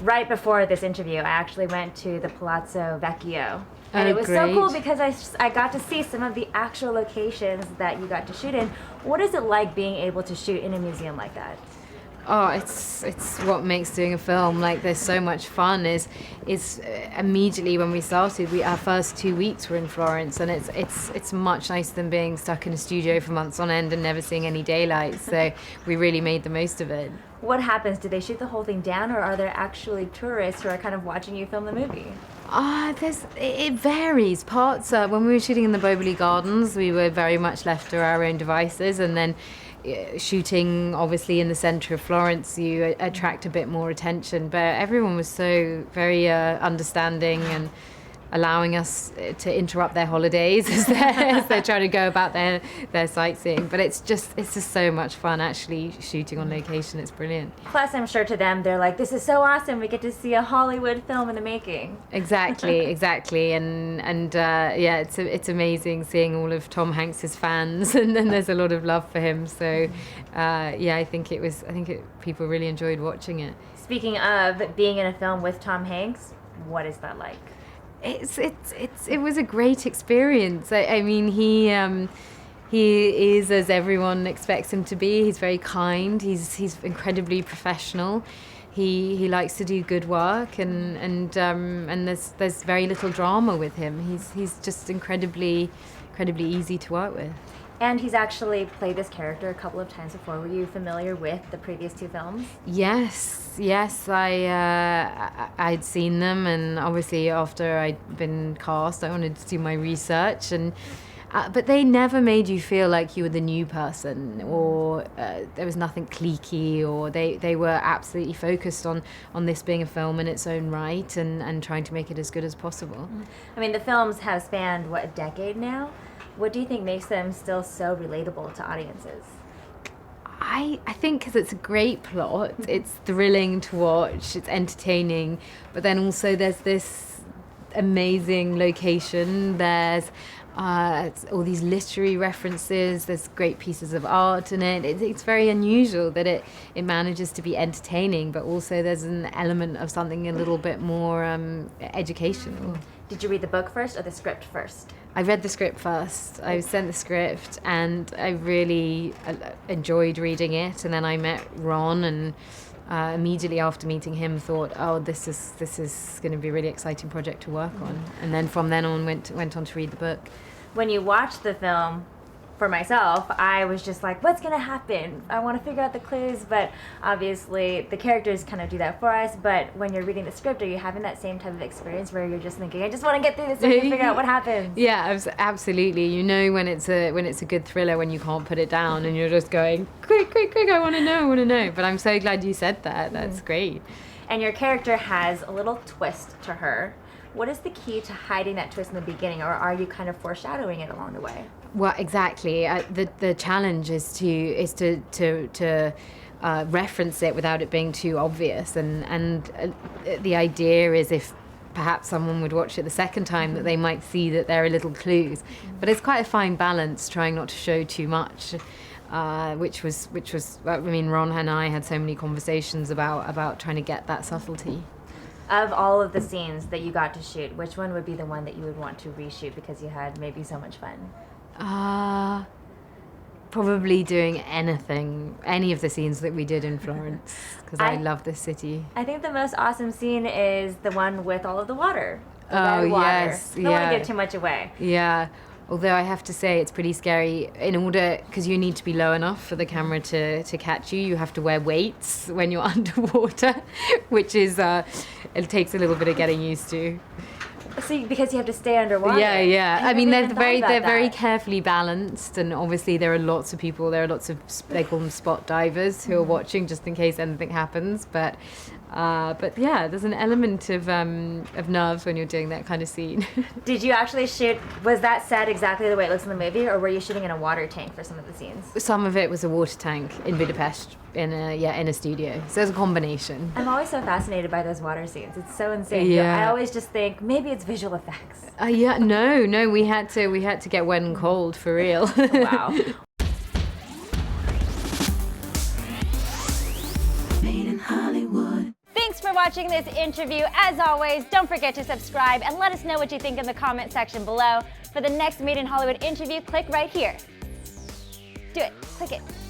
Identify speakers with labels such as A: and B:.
A: right before this interview, I actually went to the Palazzo Vecchio. And it was
B: great.
A: so cool because I got to see some of the actual locations that you got to shoot in. What is it like being able to shoot in a museum like that?
B: Oh, it's what makes doing a film like there's so much fun. Is immediately when we started, our first 2 weeks were in Florence, and it's much nicer than being stuck in a studio for months on end and never seeing any daylight. So we really made the most of it.
A: What happens? Do they shoot the whole thing down, or are there actually tourists who are kind of watching you film the movie?
B: It varies. Parts when we were shooting in the Boboli Gardens, we were very much left to our own devices, and then shooting obviously in the centre of Florence, you attract a bit more attention. But everyone was so very understanding and allowing us to interrupt their holidays as they're trying to go about their sightseeing. But it's just so much fun actually shooting on location. It's brilliant.
A: Plus, I'm sure to them, they're like, this is so awesome. We get to see a Hollywood film in the making.
B: Exactly. And yeah, it's amazing seeing all of Tom Hanks's fans, and then there's a lot of love for him. So yeah, I think people really enjoyed watching it.
A: Speaking of being in a film with Tom Hanks, what is that like?
B: It was a great experience. I mean, he is as everyone expects him to be. He's very kind. He's incredibly professional. He likes to do good work, and there's very little drama with him. He's just incredibly easy to work with.
A: And he's actually played this character a couple of times before. Were you familiar with the previous two films?
B: Yes, I'd seen them, and obviously after I'd been cast, I wanted to do my research, and but they never made you feel like you were the new person, or there was nothing cliquey, or they were absolutely focused on this being a film in its own right, and trying to make it as good as possible.
A: I mean, the films have spanned, what, a decade now? What do you think makes them still so relatable to audiences?
B: I think because it's a great plot, it's thrilling to watch, it's entertaining, but then also there's this amazing location, there's all these literary references, there's great pieces of art in it. It's very unusual that it manages to be entertaining, but also there's an element of something a little bit more educational.
A: Did you read the book first or the script first?
B: I read the script first. I was sent the script, and I really enjoyed reading it. And then I met Ron, and immediately after meeting him, thought, "Oh, this is going to be a really exciting project to work on." And then from then on, went on to read the book.
A: When you watched the film, for myself, I was just like, what's going to happen? I want to figure out the clues, but obviously the characters kind of do that for us. But when you're reading the script, are you having that same type of experience where you're just thinking, I just want to get through this and figure out what happens?
B: Yeah, absolutely. You know when it's a good thriller when you can't put it down, and you're just going, quick, I want to know. But I'm so glad you said that. That's great.
A: And your character has a little twist to her. What is the key to hiding that twist in the beginning, or are you kind of foreshadowing it along the way?
B: Well, exactly. The challenge is to reference it without it being too obvious, and the idea is if perhaps someone would watch it the second time that they might see that there are little clues. But it's quite a fine balance, trying not to show too much. Which was I mean, Ron and I had so many conversations about trying to get that subtlety.
A: Of all of the scenes that you got to shoot, which one would be the one that you would want to reshoot because you had maybe so much fun?
B: Probably doing any of the scenes that we did in Florence, because I love this city.
A: I think the most awesome scene is the one with all of the water.
B: Oh, yes.
A: Don't want to give too much away.
B: Yeah. Although I have to say it's pretty scary because you need to be low enough for the camera to catch you. You have to wear weights when you're underwater, which is, it takes a little bit of getting used to.
A: So because you have to stay underwater.
B: Yeah. I mean, they're very carefully balanced, and obviously there are lots of people. There are lots of, they call them spot divers, who are watching just in case anything happens. But yeah, there's an element of nerves when you're doing that kind of scene.
A: Did you actually shoot? Was that set exactly the way it looks in the movie, or were you shooting in a water tank for some of the scenes?
B: Some of it was a water tank in Budapest, in a studio. So it's a combination.
A: I'm always so fascinated by those water scenes. It's so insane.
B: Yeah.
A: I always just think maybe it's visual effects.
B: No, we had to get wet and cold for real.
A: Wow.
C: Made in Hollywood.
A: Thanks for
C: watching this interview. As always, don't forget to subscribe and let us know what you think in the comment section below. For the next Made in Hollywood interview, click right here. Do it. Click it.